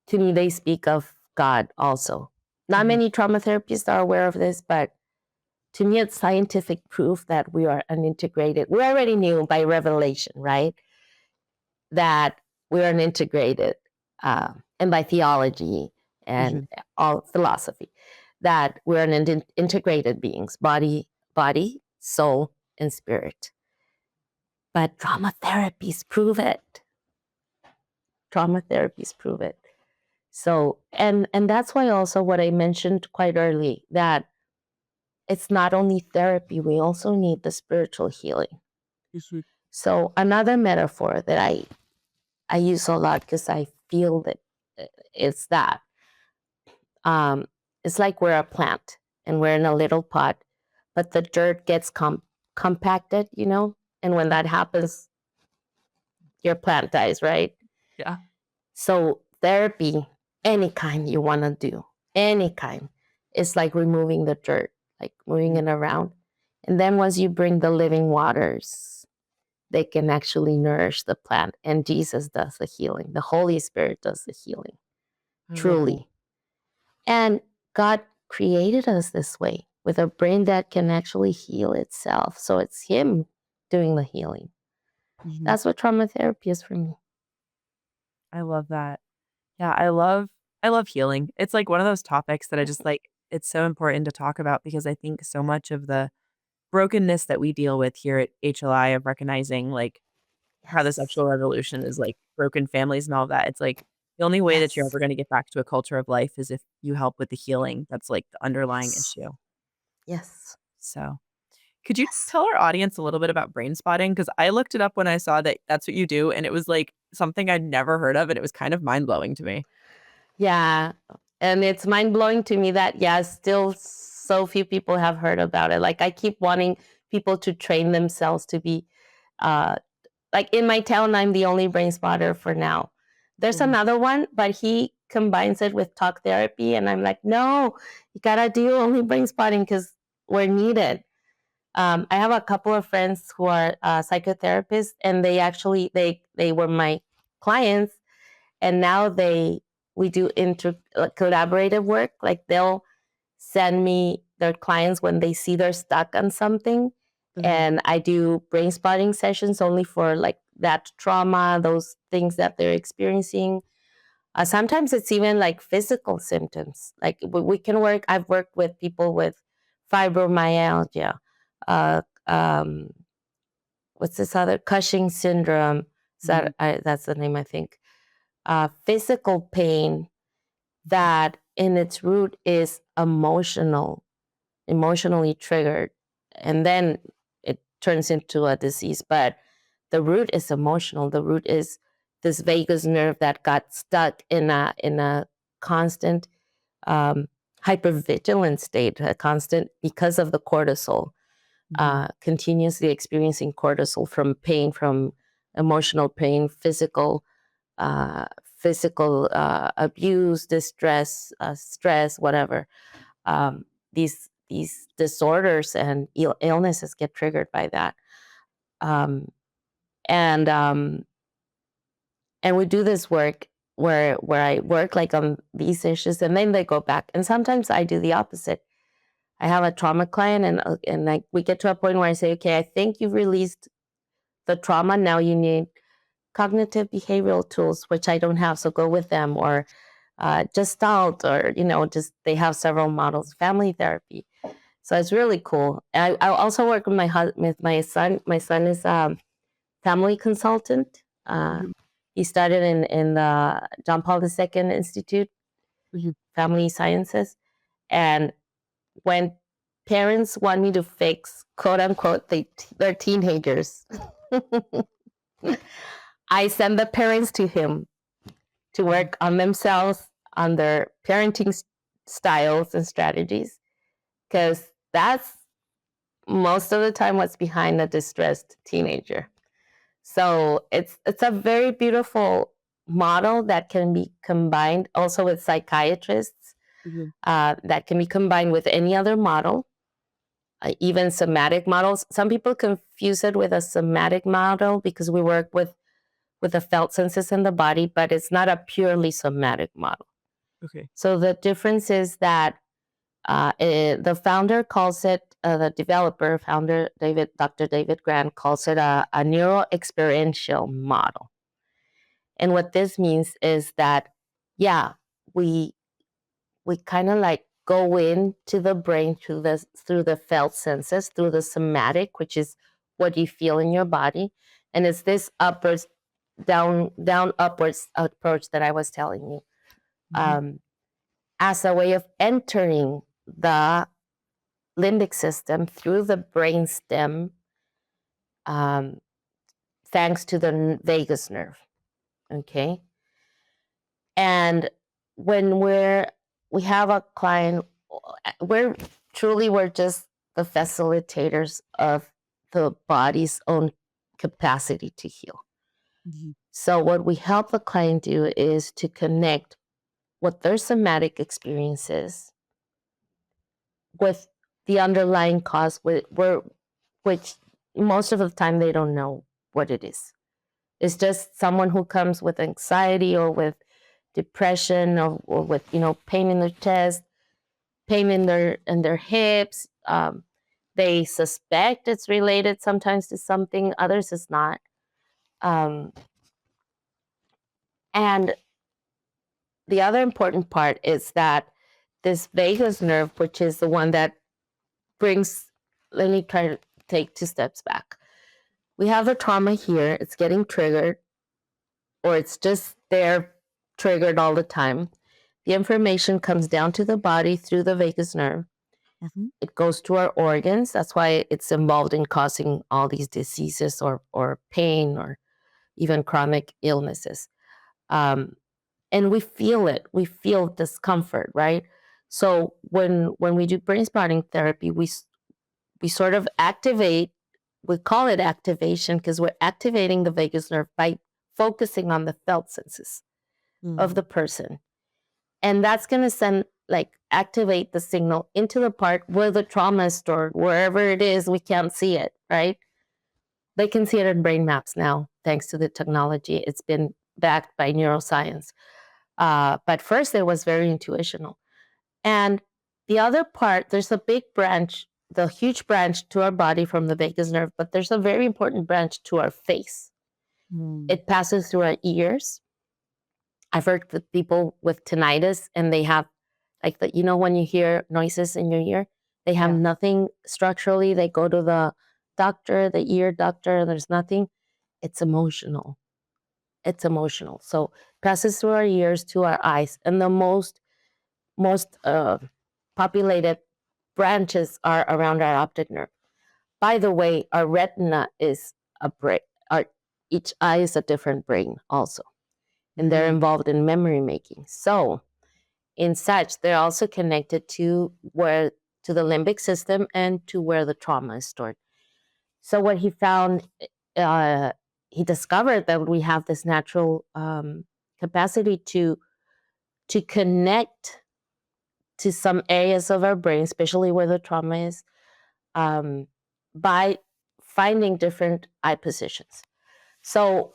to me, they speak of God also. Not many trauma therapists are aware of this, but to me, it's scientific proof that we are an integrated, we already knew by revelation, right? That we're an integrated, and by theology and all philosophy, that we're an integrated beings, body, soul, and spirit. But trauma therapies prove it. Trauma therapies prove it. So, and that's why also what I mentioned quite early, that it's not only therapy, we also need the spiritual healing. So another metaphor that I use a lot because I feel that it's that. It's like we're a plant and we're in a little pot, but the dirt gets compacted, and when that happens, your plant dies, right? Yeah. So therapy, any kind you want to do, any kind, is like removing the dirt, like moving it around. And then once you bring the living waters, they can actually nourish the plant. And Jesus does the healing. The Holy Spirit does the healing, truly. And God created us this way with a brain that can actually heal itself. So it's Him doing the healing. That's what trauma therapy is for me. I love that. Yeah, I love healing. It's like one of those topics that I just like, it's so important to talk about because I think so much of the brokenness that we deal with here at HLI of recognizing like how the Yes. sexual revolution is like broken families and all of that. It's like the only way that you're Yes. ever going to get back to a culture of life is if you help with the healing. That's like the underlying Yes. issue. Yes. So, could you Yes. tell our audience a little bit about brain spotting? Because I looked it up when I saw that that's what you do, and it was like something I'd never heard of, and it was kind of mind blowing to me. Yeah. And it's mind blowing to me that, still so few people have heard about it. Like, I keep wanting people to train themselves to be, uh, like in my town, I'm the only brain spotter for now. There's another one, but he combines it with talk therapy. And I'm like, no, you got to do only brain spotting because we're needed. I have a couple of friends who are psychotherapists, and they were my clients, and now we do collaborative work. Like, they'll send me their clients when they see they're stuck on something, and I do brain spotting sessions only for like that trauma, those things that they're experiencing. Sometimes it's even like physical symptoms. Like, we can work. I've worked with people with fibromyalgia. Uh, um, what's this other Cushing syndrome? That's the name, I think. Physical pain that in its root is emotionally triggered, and then it turns into a disease. But the root is emotional. The root is this vagus nerve that got stuck in a constant hypervigilant state, a constant, because of the cortisol, continuously experiencing cortisol from pain, from emotional pain, physical abuse, distress, stress, whatever. These disorders and illnesses get triggered by that, um, and we do this work where I work like on these issues, and then they go back. And sometimes I do the opposite. I have a trauma client, and like we get to a point where I say, okay, I think you've released the trauma. Now you need cognitive behavioral tools, which I don't have, so go with them, or Gestalt, or just they have several models, family therapy. So it's really cool. I also work with my son. My son is a family consultant. He started in the John Paul II Institute, Family Sciences, and when parents want me to fix, quote unquote, their teenagers, I send the parents to him to work on themselves, on their parenting styles and strategies, because that's most of the time what's behind a distressed teenager. So it's a very beautiful model that can be combined also with psychiatrists, that can be combined with any other model, even somatic models. Some people confuse it with a somatic model because we work with the felt senses in the body, but it's not a purely somatic model. Okay. So the difference is that the founder calls it, the developer, founder Dr. David Grant calls it a neuro-experiential model. And what this means is that, yeah, we kind of like go into the brain through the felt senses, through the somatic, which is what you feel in your body, and it's this upwards, down upwards approach that I was telling you, as a way of entering the limbic system through the brainstem, thanks to the vagus nerve. Okay. And when we have a client, we're just the facilitators of the body's own capacity to heal. So what we help the client do is to connect what their somatic experience is with the underlying cause, which most of the time they don't know what it is. It's just someone who comes with anxiety or with depression or with pain in their chest, pain in their hips. They suspect it's related sometimes to something, others it's not. And the other important part is that this vagus nerve, which is the one that brings, let me try to take 2 steps back. We have the trauma here, it's getting triggered, or it's just there triggered all the time. The information comes down to the body through the vagus nerve. It goes to our organs. That's why it's involved in causing all these diseases or pain or even chronic illnesses. And we feel it. We feel discomfort, right? So when we do Brainspotting therapy, we sort of activate. We call it activation because we're activating the vagus nerve by focusing on the felt senses of the person. And that's going to activate the signal into the part where the trauma is stored, wherever it is, we can't see it, right? They can see it in brain maps now, thanks to the technology. It's been backed by neuroscience. But first, it was very intuitional. And the other part, there's a big branch, the huge branch to our body from the vagus nerve, but there's a very important branch to our face. It passes through our ears. I've worked with people with tinnitus, and they have when you hear noises in your ear, they have nothing structurally. They go to the doctor, the ear doctor, and there's nothing. It's emotional. It's emotional. So it passes through our ears to our eyes, and the most populated branches are around our optic nerve. By the way, our retina is a brain. Each eye is a different brain also, and they're involved in memory making. So in such, they're also connected to the limbic system and to where the trauma is stored. So what he found, he discovered that we have this natural capacity to connect to some areas of our brain, especially where the trauma is, by finding different eye positions. So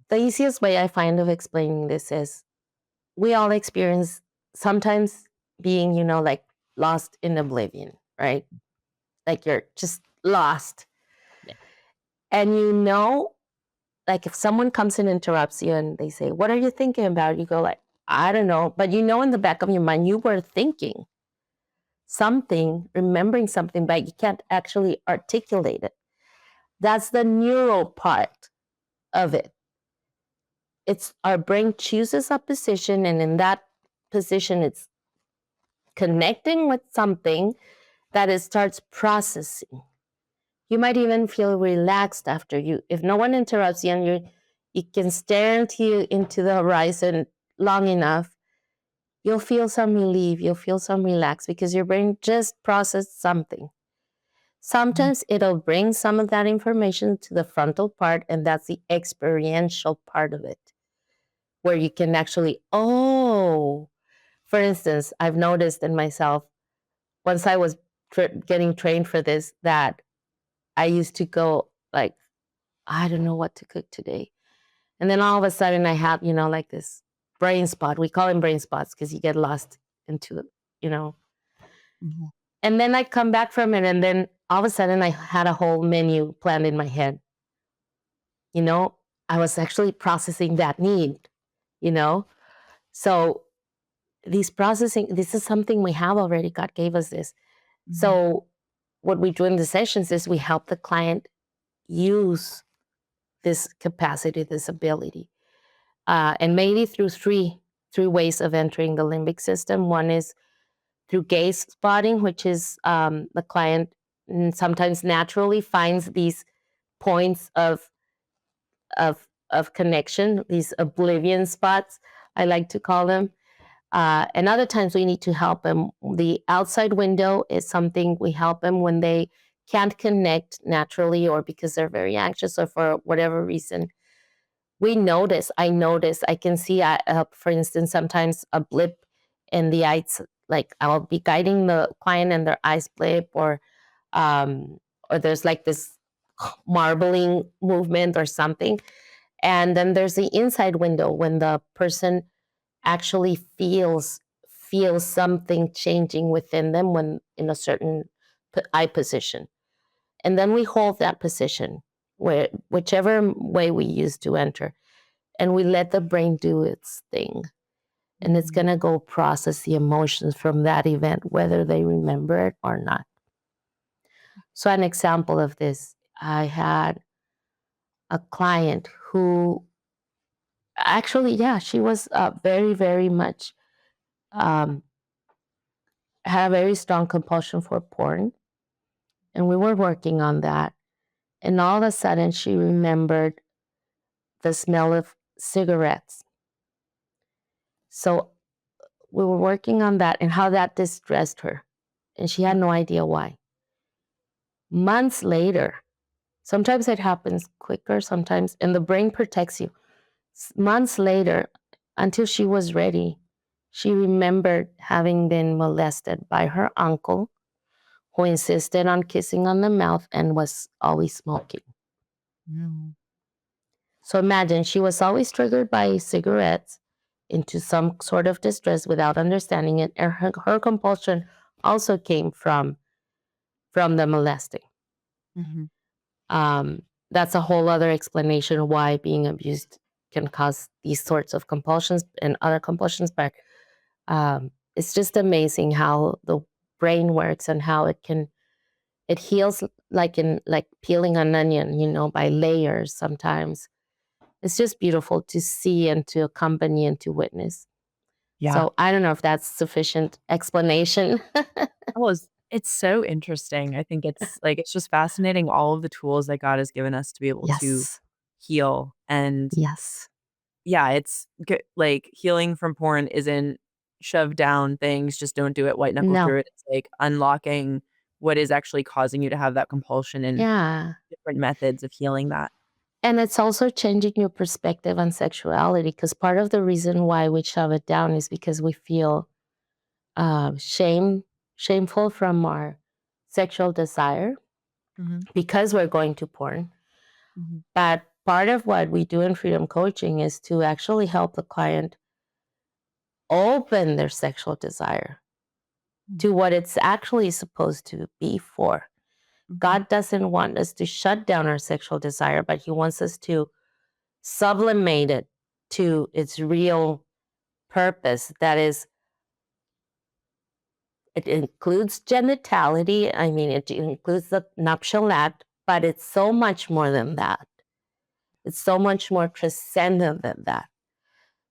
the easiest way I find of explaining this is we all experience sometimes being, lost in oblivion, right? Like you're just lost. Yeah. And if someone comes and interrupts you and they say, "What are you thinking about?" You go like, "I don't know." But in the back of your mind, you were thinking something, remembering something, but you can't actually articulate it. That's the neural part of it. It's our brain chooses a position, and in that position, it's connecting with something that it starts processing. You might even feel relaxed after if no one interrupts you and you can stare into the horizon long enough, you'll feel some relief, you'll feel some relax because your brain just processed something. Sometimes it'll bring some of that information to the frontal part, and that's the experiential part of it, where you can actually, oh, for instance, I've noticed in myself, once I was getting trained for this, that I used to go like, I don't know what to cook today. And then all of a sudden I have, like this brain spot. We call them brain spots because you get lost into it, you know. Mhm. And then I come back from it, and then all of a sudden I had a whole menu planned in my head. I was actually processing that need, you know. So this is something we have already. God gave us this. So what we do in the sessions is we help the client use this capacity, this ability, and mainly through three ways of entering the limbic system. One is through gaze spotting, which is the client sometimes naturally finds these points of connection, these oblivion spots, I like to call them. And other times we need to help them. The outside window is something we help them when they can't connect naturally, or because they're very anxious, or for whatever reason. I can see, for instance, sometimes a blip in the eyes, like I'll be guiding the client and their eyes blip, or there's like this marbling movement or something. And then there's the inside window when the person actually feels something changing within them when in a certain eye position. And then we hold that position, whichever way we use to enter, and we let the brain do its thing. And it's going to go process the emotions from that event, whether they remember it or not. So an example of this, I had a client who actually, yeah, she was very, very much um, had a very strong compulsion for porn. And we were working on that. And all of a sudden, she remembered the smell of cigarettes. So we were working on that and how that distressed her. And she had no idea why. Months later, sometimes it happens quicker, sometimes, and the brain protects you. Months later, until she was ready, she remembered having been molested by her uncle, who insisted on kissing on the mouth and was always smoking. Mm. So imagine, she was always triggered by cigarettes into some sort of distress without understanding it. And her compulsion also came from the molesting. Mhm. That's a whole other explanation of why being abused can cause these sorts of compulsions and other compulsions. But it's just amazing how the brain works and how it heals like peeling an onion, by layers sometimes. It's just beautiful to see and to accompany and to witness. Yeah. So I don't know if that's sufficient explanation. Well, it's so interesting. I think it's just fascinating, all of the tools that God has given us to be able to Yes. heal. And Yes. yeah, it's like healing from porn isn't shove down things, just don't do it, white knuckle No. through it. It's like unlocking what is actually causing you to have that compulsion and Yeah. different methods of healing that. And it's also changing your perspective on sexuality, because part of the reason why we shove it down is because we feel shameful from our sexual desire Mhm. because we're going to porn. Mhm. But part of what we do in freedom coaching is to actually help the client open their sexual desire to what it's actually supposed to be for. Mhm. God doesn't want us to shut down our sexual desire, but He wants us to sublimate it to its real purpose. That is, it includes genitality. I mean, it includes the nuptial act, but it's so much more than that. It's so much more transcendent than that.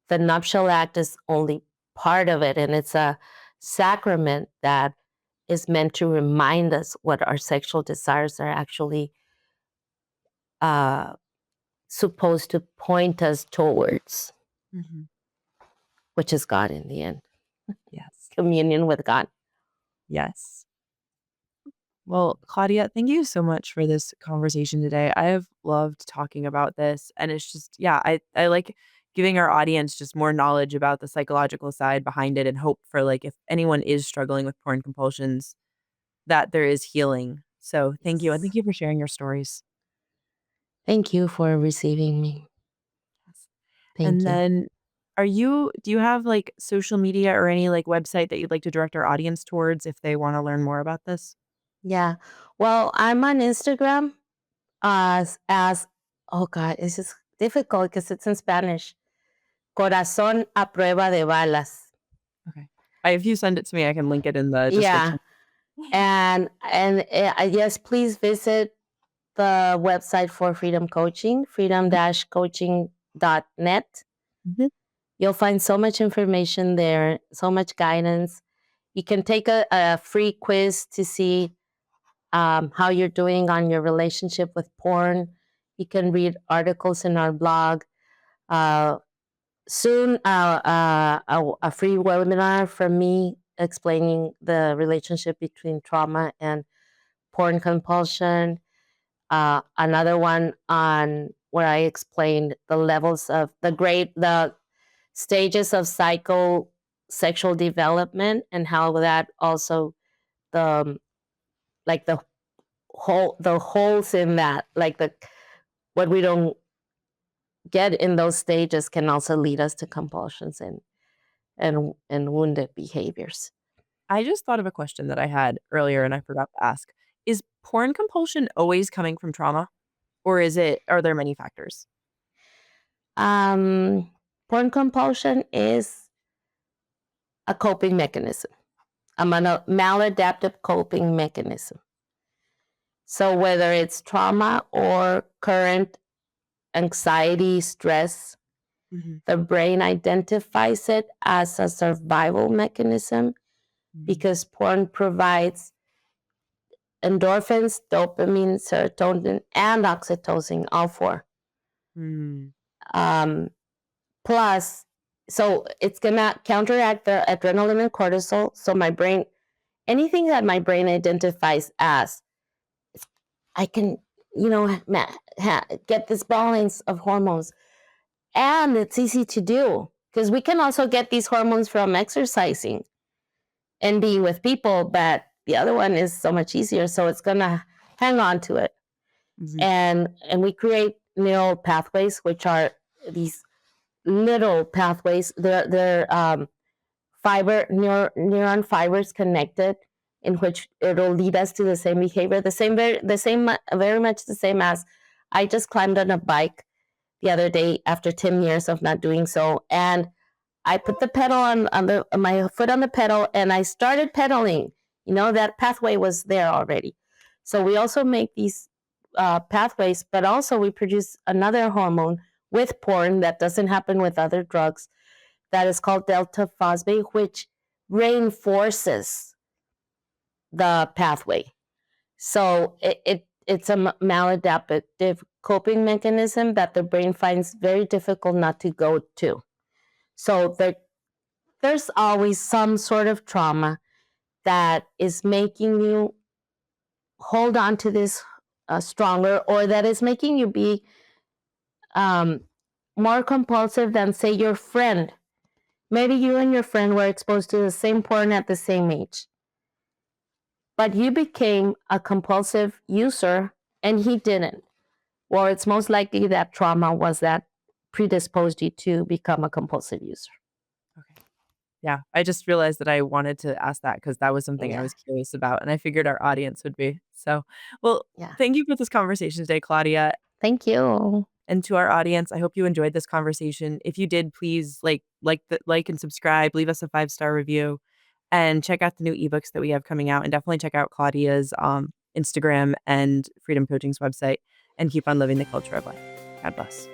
The nuptial act is only part of it, and it's a sacrament that is meant to remind us what our sexual desires are actually uh, supposed to point us towards, Mhm. which is God in the end. Yes. communion with God. Yes. Well, Claudia, thank you so much for this conversation today. I have loved talking about this. And it's just, yeah, I like giving our audience just more knowledge about the psychological side behind it and hope for like if anyone is struggling with porn compulsions, that there is healing. So thank you. And Yes. thank you for sharing your stories. Thank you for receiving me. Yes. Thank And you. then do you have like social media or any like website that you'd like to direct our audience towards if they want to learn more about this? Yeah. Well, I'm on Instagram as oh God, it's just difficult because it's in Spanish. Corazón a prueba de balas. Okay. If you send it to me, I can link it in the Yeah. description. And yes, please visit the website for Freedom Coaching, freedom-coaching.net. Mhm. You'll find so much information there, so much guidance. You can take a free quiz to see how you're doing on your relationship with porn. You can read articles in our blog. Uh, soon, a free webinar from me explaining the relationship between trauma and porn compulsion. Another one on where I explained the levels of the stages of psychosexual development and how that also the like the holes in that, like the what we don't get in those stages can also lead us to compulsions and wounded behaviors. I just thought of a question that I had earlier and I forgot to ask. Is porn compulsion always coming from trauma? Or are there many factors? Um, Porn compulsion is a coping mechanism, a maladaptive coping mechanism. So whether it's trauma or current anxiety, stress, Mhm. the brain identifies it as a survival mechanism Mhm. because porn provides endorphins, dopamine, serotonin, and oxytocin, all four. Mm. Um, Plus, so it's gonna counteract the adrenaline and cortisol. So my brain, anything that my brain identifies as, I can, get this balance of hormones, and it's easy to do because we can also get these hormones from exercising and being with people, but the other one is so much easier. So it's gonna hang on to it, Mhm. and we create neural pathways, which are these little pathways. They're neuron fibers connected, in which it'll lead us to the same behavior, very much the same as I just climbed on a bike the other day after 10 years of not doing so, and I put the pedal on my foot on the pedal, and I started pedaling. That pathway was there already. So we also make these pathways, but also we produce another hormone with porn that doesn't happen with other drugs, that is called delta phosphate, which reinforces the pathway. So it's a maladaptive coping mechanism that the brain finds very difficult not to go to. So there's always some sort of trauma that is making you hold on to this stronger, or that is making you be um, more compulsive than, say, your friend. Maybe you and your friend were exposed to the same porn at the same age, but you became a compulsive user and he didn't. Well, it's most likely that trauma was that predisposed you to become a compulsive user. Okay. Yeah. I just realized that I wanted to ask that because that was something I Yeah. was curious about and I figured our audience would be. So, well, Yeah. thank you for this conversation today, Claudia. Thank you. And to our audience, I hope you enjoyed this conversation. If you did, please like and subscribe, leave us a 5-star review, and check out the new ebooks that we have coming out. And definitely check out Claudia's Instagram and Freedom Coaching's website. And keep on living the culture of life. God bless.